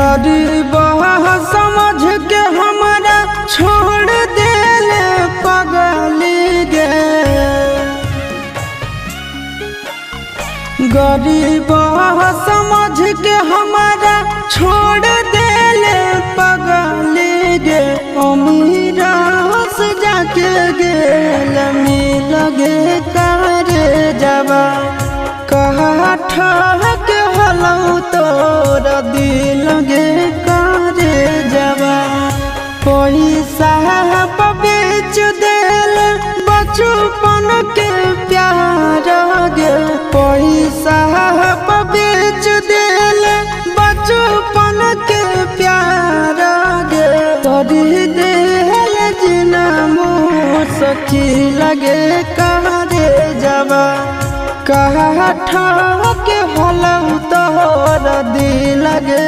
गरीब समझ के हमारा छोड़ देले पगली गे। गरीब समझ के हमारा छोड़ देले पगली गे। अमीर से जाके गेल मिल गे करे जबा कहा ठहक हलौ तोरा दिल गे करे जबा। पैसा बेच देल बचपन के प्यार गे। पैसा बेच देल बचपन के प्यार गे। तोरी देल जिना मुसकी लगे करे जबा कहा ठहक हलौ तोरा दिल गे।